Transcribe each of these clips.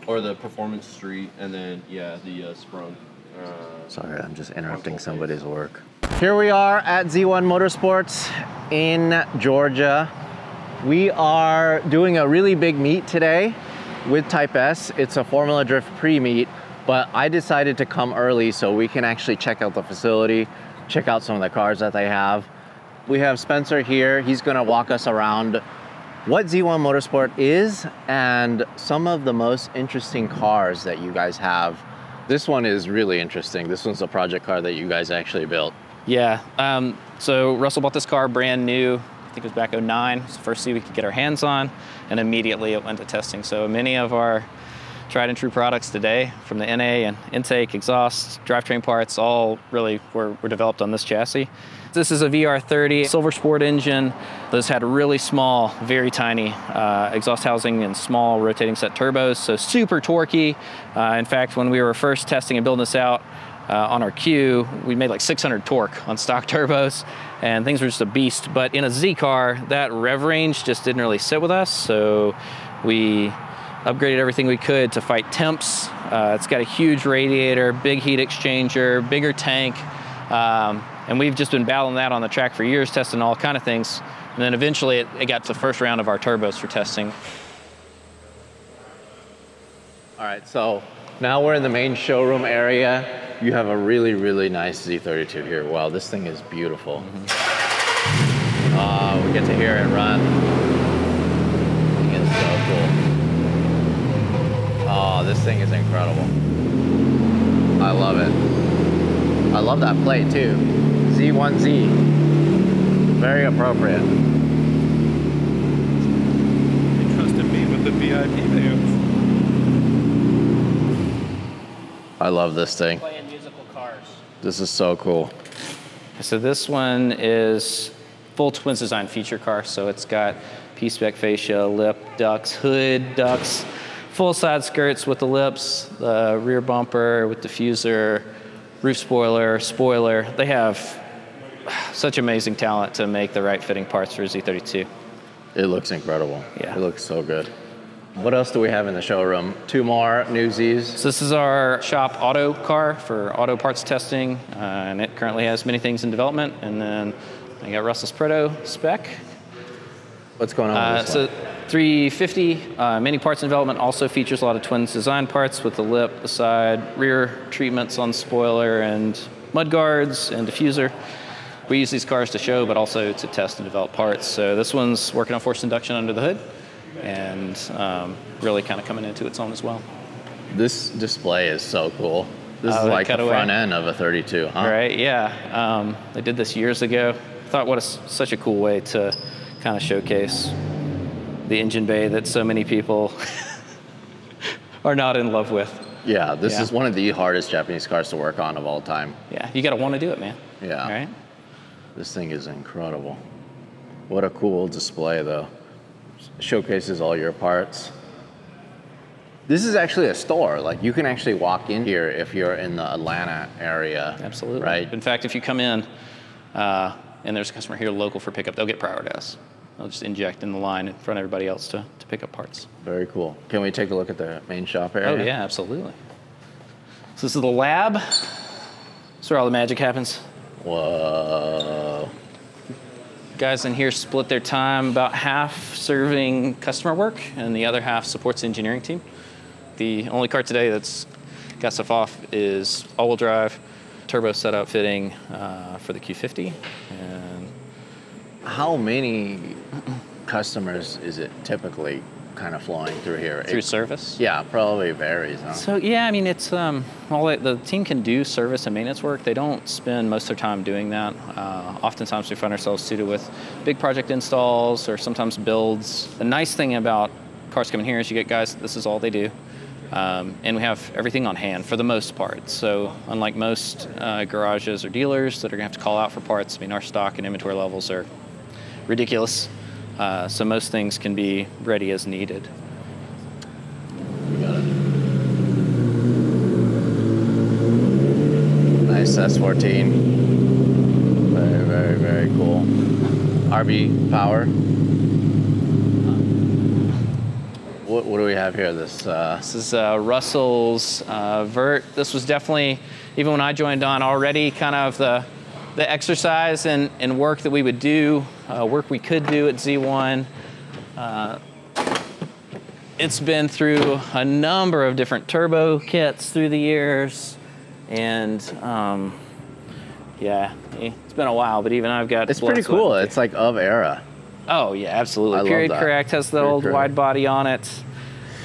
Or the Performance Street, and then, yeah, the Sprung. Sorry, I'm just interrupting somebody's work. Here we are at Z1 Motorsports in Georgia. We are doing a really big meet today with Type S. It's a Formula Drift pre-meet, but I decided to come early so we can actually check out the facility, check out some of the cars that they have. We have Spencer here. He's gonna walk us around what Z1 Motorsport is and some of the most interesting cars that you guys have. This one is really interesting. This one's a project car that you guys actually built. Yeah, so Russell bought this car brand new. I think it was back '09. It's the first C we could get our hands on, and immediately it went to testing. So many of our tried and true products today, from the NA and intake, exhaust, drivetrain parts, all really were developed on this chassis. This is a VR30 Silver Sport engine. This had really small, very tiny exhaust housing and small rotating set turbos, so super torquey. In fact, when we were first testing and building this out on our queue, we made like 600 torque on stock turbos, and things were just a beast. But in a Z car, that rev range just didn't really sit with us, so we upgraded everything we could to fight temps. It's got a huge radiator, big heat exchanger, bigger tank, and we've just been battling that on the track for years, testing all kind of things. And then eventually it got to the first round of our turbos for testing. All right, so now we're in the main showroom area. You have a really, really nice Z32 here. Wow, this thing is beautiful. We get to hear it run. I think it's so cool. Oh, this thing is incredible. I love it. I love that plate too. Z1Z. Very appropriate. They trusted me with the VIP vans. I love this thing. Playing musical cars. This is so cool. So this one is full Twins Design feature car. So it's got P-spec fascia, lip, ducts, hood, ducts, full side skirts with the lips, the rear bumper with diffuser, roof spoiler, spoiler. They have such amazing talent to make the right fitting parts for Z32. It looks incredible. Yeah. It looks so good. What else do we have in the showroom? Two more newsies. So this is our shop auto car for auto parts testing, and it currently has many things in development. And then I got Russell's Proto spec. What's going on with this So one? 350, many parts in development, also features a lot of Twins Design parts with the lip, the side, rear treatments on spoiler and mud guards and diffuser. We use these cars to show, but also to test and develop parts. So this one's working on forced induction under the hood, and really kind of coming into its own as well. This display is so cool. This is the like the cutaway. front end of a 32, huh? Right, yeah. They did this years ago. Thought what such a cool way to kind of showcase the engine bay that so many people are not in love with. Yeah, this is one of the hardest Japanese cars to work on of all time. Yeah, you got to want to do it, man. Yeah. All right. This thing is incredible. What a cool display, though. Showcases all your parts. This is actually a store. Like, you can actually walk in here if you're in the Atlanta area. Absolutely. Right? In fact, if you come in and there's a customer here local for pickup, they'll get prior to us. They'll just inject in the line in front of everybody else to pick up parts. Very cool. Can we take a look at the main shop area? Oh, yeah, absolutely. So this is the lab. That's where all the magic happens. Whoa. Guys in here split their time about half serving customer work and the other half supports the engineering team. The only car today that's got stuff off is all-wheel drive, turbo setup fitting for the Q50. And How many customers is it typically kind of flowing through here? through service. Yeah, probably varies, huh? So yeah, I mean, it's the team can do service and maintenance work. They don't spend most of their time doing that. Oftentimes we find ourselves suited with big project installs or sometimes builds. The nice thing about cars coming here is you get guys, this is all they do. And we have everything on hand for the most part. So unlike most garages or dealers that are gonna have to call out for parts, I mean, our stock and inventory levels are ridiculous. So most things can be ready as needed. We got it. Nice S14. Very, very, very cool. RB power. What do we have here? This is Russell's Vert. This was definitely, even when I joined on, already kind of the exercise and work that we would do, work we could do at Z1. It's been through a number of different turbo kits through the years, and yeah, it's been a while, but even I've got. It's pretty cool. It's like of era. Oh yeah, absolutely. I Period love that. correct has the Period old correct. wide body on it.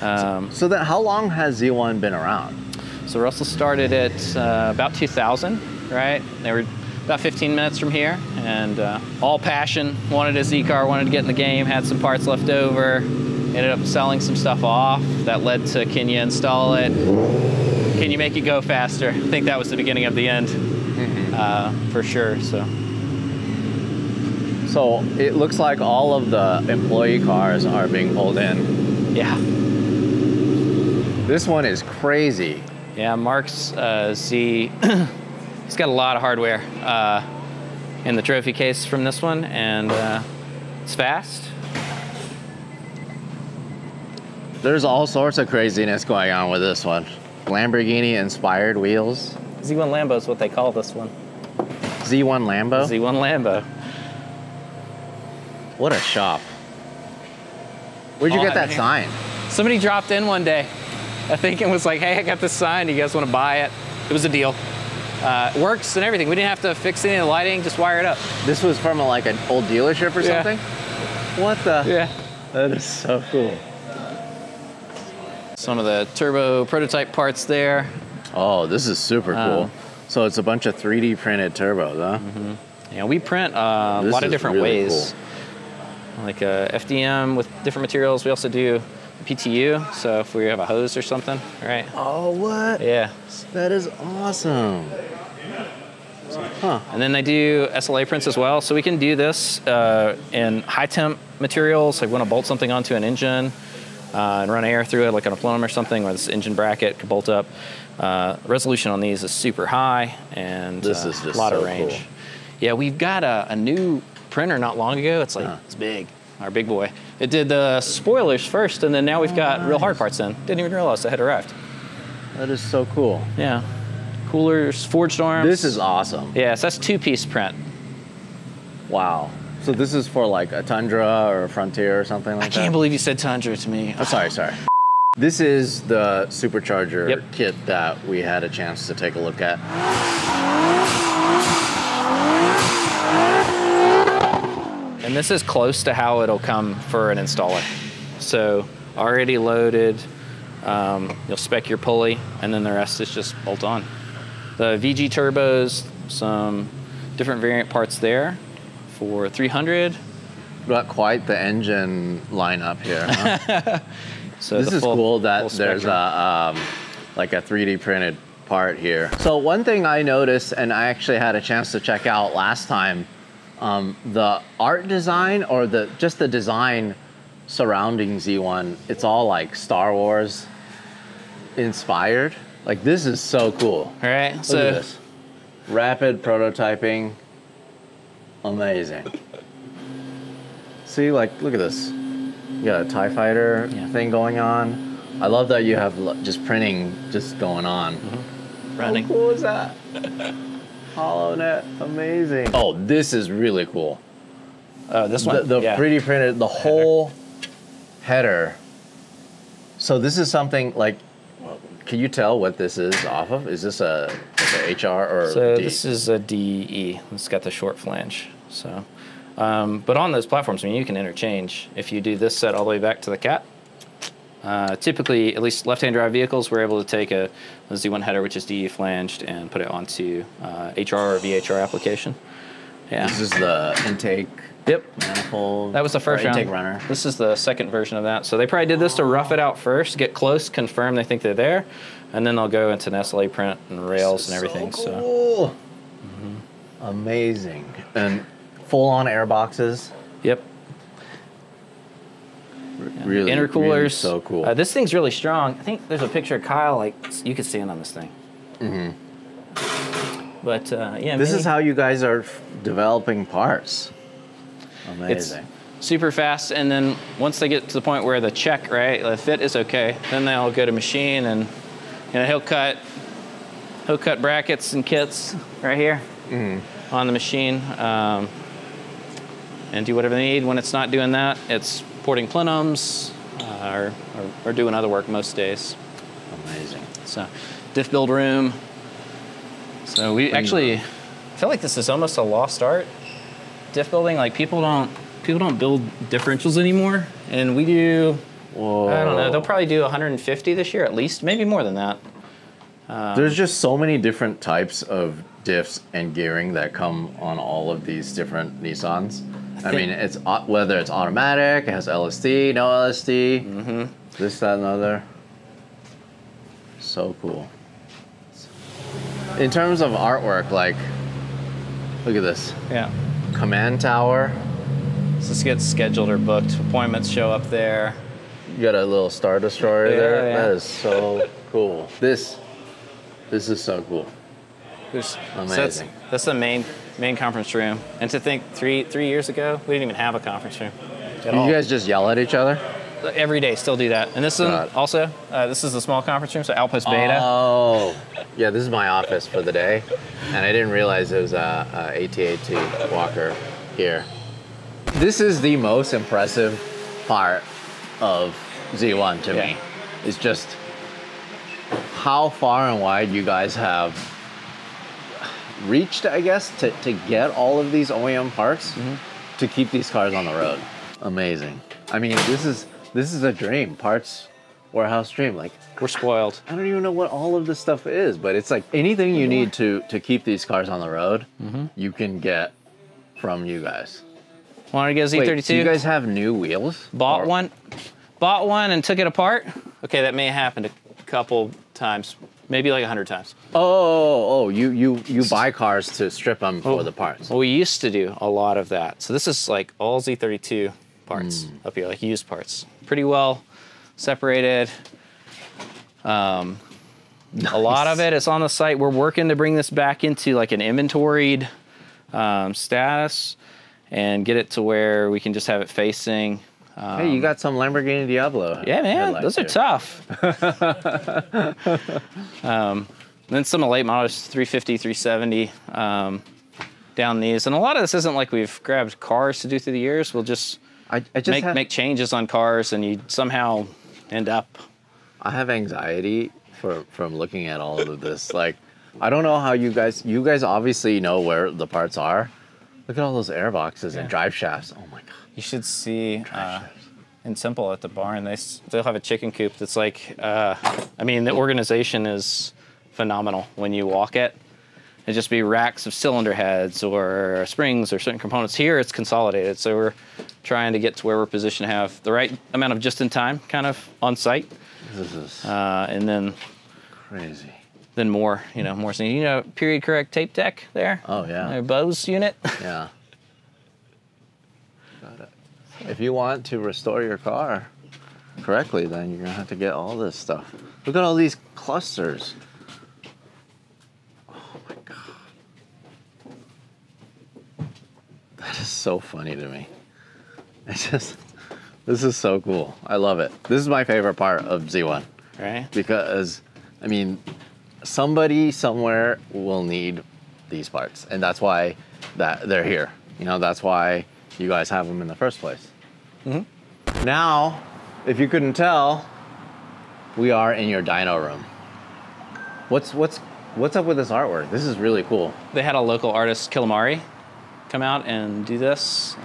So then, how long has Z1 been around? So Russell started it about 2000, right? They were about 15 minutes from here, and all passion. Wanted a Z car, wanted to get in the game, had some parts left over. Ended up selling some stuff off. That led to, can you install it? Can you make it go faster? I think that was the beginning of the end, for sure. So it looks like all of the employee cars are being pulled in. yeah. This one is crazy. Yeah, Mark's Z, he's got a lot of hardware in the trophy case from this one, and it's fast. There's all sorts of craziness going on with this one. Lamborghini-inspired wheels. Z1 Lambo is what they call this one. Z1 Lambo? Z1 Lambo. What a shop. Where'd you get that sign? Somebody dropped in one day, I think, and was like, hey, I got this sign. Do you guys want to buy it? It was a deal. It works and everything. We didn't have to fix any of the lighting, just wire it up. This was from like an old dealership or something? What the? Yeah. That is so cool. Some of the turbo prototype parts there. Oh, this is super cool. So it's a bunch of 3D printed turbos, huh? Yeah, we print a lot of different really ways. Cool. Like FDM with different materials. We also do PTU, so if we have a hose or something, right? Oh, what? Yeah. That is awesome. Huh. And then they do SLA prints as well. So we can do this in high temp materials. Like we want to bolt something onto an engine and run air through it, like on a plenum or something, or this engine bracket could bolt up. Resolution on these is super high, and this is just a lot so of range. Cool. Yeah, we've got a new printer not long ago. It's like, it's big, our big boy. It did the spoilers first, and then now we've got real hard parts in. Didn't even realize they had arrived. That is so cool. Yeah. Coolers, forged arms. This is awesome. Yeah, so that's two-piece print. Wow. So this is for like a Tundra or a Frontier or something like that? I can't believe you said Tundra to me. Oh, sorry. This is the supercharger kit that we had a chance to take a look at. And this is close to how it'll come for an installer. So already loaded, you'll spec your pulley, and then the rest is just bolt on. The VG turbos, some different variant parts there for 300. Got quite the engine lineup here, huh? So this is cool that there's a like a 3D printed part here. So one thing I noticed, and I actually had a chance to check out last time, the art design or just the design surrounding Z1, it's all like Star Wars inspired. Like this is so cool. All right, Look at this. Rapid prototyping, amazing. See, like, look at this. You got a TIE Fighter thing going on. I love that you have just printing just going on. Running. How cool is that? HoloNet, amazing. Oh, this is really cool. This one? The 3D printed, the whole header. So this is something like, can you tell what this is off of? Is this a HR or So D? this is a DE. It's got the short flange. So, but on those platforms, I mean, you can interchange. If you do this set all the way back to the cat, typically, at least left-hand drive vehicles, we're able to take a Z1 header, which is DE flanged, and put it onto HR or VHR application. Yeah. This is the intake manifold. That was the first round. Intake runner. This is the second version of that. So they probably did this to rough it out first, get close, confirm they think they're there, and then they'll go into an SLA print and rails and everything. So cool. Amazing. And full-on air boxes. Yep. Really, intercoolers. Really so cool. This thing's really strong. I think there's a picture of Kyle, like, you could stand on this thing. But, yeah. This is how you guys are developing parts. Amazing. super fast, and then once they get to the point where the check, right, the fit is okay, then they'll go to machine, and he'll cut brackets and kits right here on the machine, and do whatever they need. When it's not doing that, it's porting plenums or doing other work most days. Amazing. So, diff build room. So we actually feel like this is almost a lost art. Diff building, like people don't build differentials anymore, and we do. Whoa. I don't know. They'll probably do 150 this year, at least, maybe more than that. There's just so many different types of diffs and gearing that come on all of these different Nissans. I mean, it's whether it's automatic, it has LSD, no LSD, this, that, and other. So cool. In terms of artwork, like, look at this. Yeah. Command tower. So this gets scheduled or booked. Appointments show up there. You got a little Star Destroyer there. Yeah. That is so cool. This is so cool. Amazing. So that's the main conference room. And to think, three years ago, we didn't even have a conference room at all. You guys just yell at each other? Every day, still do that. And this is also, this is the small conference room, so Outpost Beta. Oh, yeah, this is my office for the day. And I didn't realize it was a AT-AT walker here. This is the most impressive part of Z1 to me. It's just how far and wide you guys have reached, I guess, to get all of these OEM parts to keep these cars on the road. Amazing. I mean, this is a dream, parts warehouse dream. Like, we're spoiled. I don't even know what all of this stuff is, but it's like anything you need to keep these cars on the road, you can get from you guys. Want to get a Z32? Wait, do you guys have new wheels? Bought one and took it apart. Okay, that may have happened a couple times, maybe like 100 times. Oh, you buy cars to strip them for the parts. Well, we used to do a lot of that. So this is like all Z32 parts up here, like used parts. Pretty well separated. A lot of it is on the site. We're working to bring this back into like an inventoried status and get it to where we can just have it facing. Hey, you got some Lamborghini Diablo. Yeah, man, those are tough. Then some of the late models, 350, 370, down these. And a lot of this isn't like we've grabbed cars to do through the years. We'll just, make changes on cars, and you somehow end up. I have anxiety from looking at all of this. Like, I don't know how you guys obviously know where the parts are. Look at all those air boxes and drive shafts. Oh my God. You should see in Temple at the barn, they'll have a chicken coop that's like, I mean, the organization is phenomenal when you walk it. It'd just be racks of cylinder heads or springs or certain components. Here it's consolidated, so we're trying to get to where we're positioned to have the right amount of just-in-time kind of on site. This is and then crazy. Then more things. Period correct tape deck there. Oh yeah. Bose unit. Yeah. Got it. If you want to restore your car correctly, then you're gonna have to get all this stuff. Look at all these clusters. Oh my God. That is so funny to me. This is so cool. I love it. This is my favorite part of Z1. Right. Because, I mean, somebody somewhere will need these parts, and that's why they're here. That's why you guys have them in the first place. Now, if you couldn't tell, we are in your dyno room. What's up with this artwork? This is really cool. They had a local artist, Kilamari, come out and do this.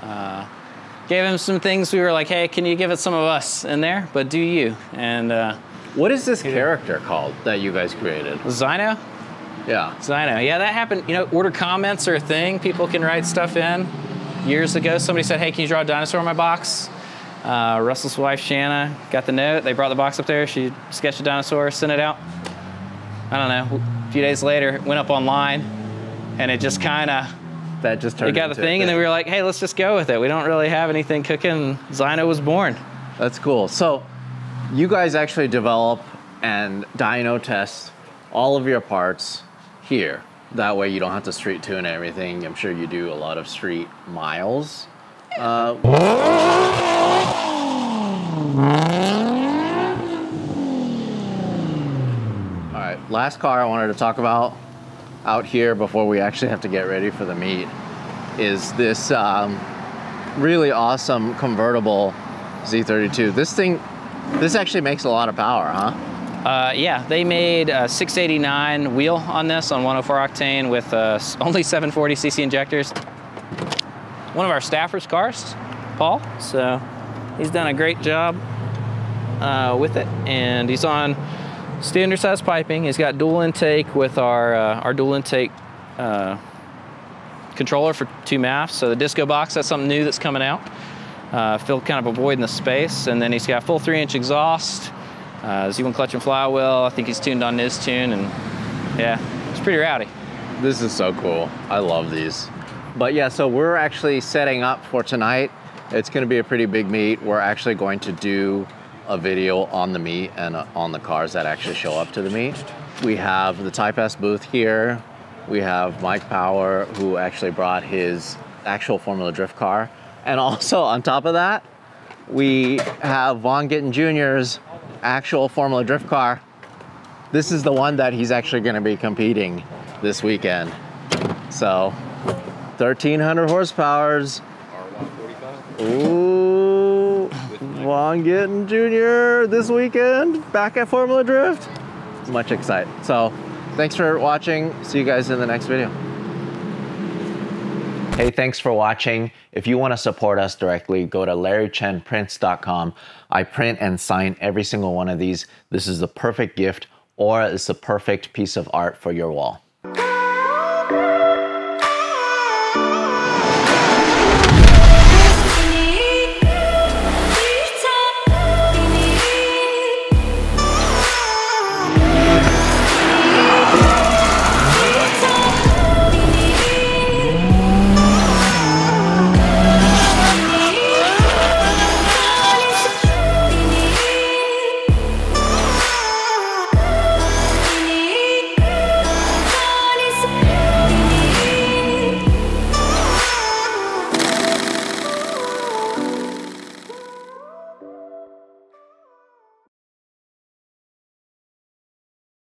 Gave him some things. We were like, hey, can you give it some of us in there? But do you? And what is this character called that you guys created? Zyno? Yeah. Zyno. Yeah, that happened. Order comments are a thing. People can write stuff in. Years ago, somebody said, hey, can you draw a dinosaur in my box? Russell's wife, Shanna, got the note. They brought the box up there. She sketched a dinosaur, sent it out. I don't know. A few days later, it went up online, and it just kind of... That just turned into a thing, and then we were like, hey, let's just go with it. We don't really have anything cooking. Zyno was born. That's cool. So you guys actually develop and dyno test all of your parts here. That way you don't have to street tune everything. I'm sure you do a lot of street miles. All right, last car I wanted to talk about out here before we actually have to get ready for the meet is this really awesome convertible Z32. This actually makes a lot of power, huh? Yeah, they made a 689 wheel on this on 104 octane with only 740cc injectors. One of our staffers' cars, Paul, so he's done a great job with it, and he's on standard size piping. He's got dual intake with our dual intake controller for 2 MAFs. So the disco box, that's something new that's coming out. Feel kind of avoiding the space, and then he's got full 3-inch exhaust. Z1 clutch and flywheel. I think he's tuned on his tune, and yeah, it's pretty rowdy. This is so cool. I love these. But yeah, so we're actually setting up for tonight. It's gonna be a pretty big meet. We're actually going to do a video on the meet and on the cars that actually show up to the meet. We have the Type S booth here. We have Mike Power, who actually brought his actual Formula Drift car. And also on top of that, we have Von Gittin Jr.'s actual Formula Drift car. This is the one that he's actually gonna be competing this weekend. So, 1,300 horsepowers. R145. Ooh, Von Gittin Jr. this weekend, back at Formula Drift. Much excited. So, thanks for watching. See you guys in the next video. Hey, thanks for watching. If you want to support us directly, go to LarryChenPrints.com. I print and sign every single one of these. This is the perfect gift, or it's the perfect piece of art for your wall.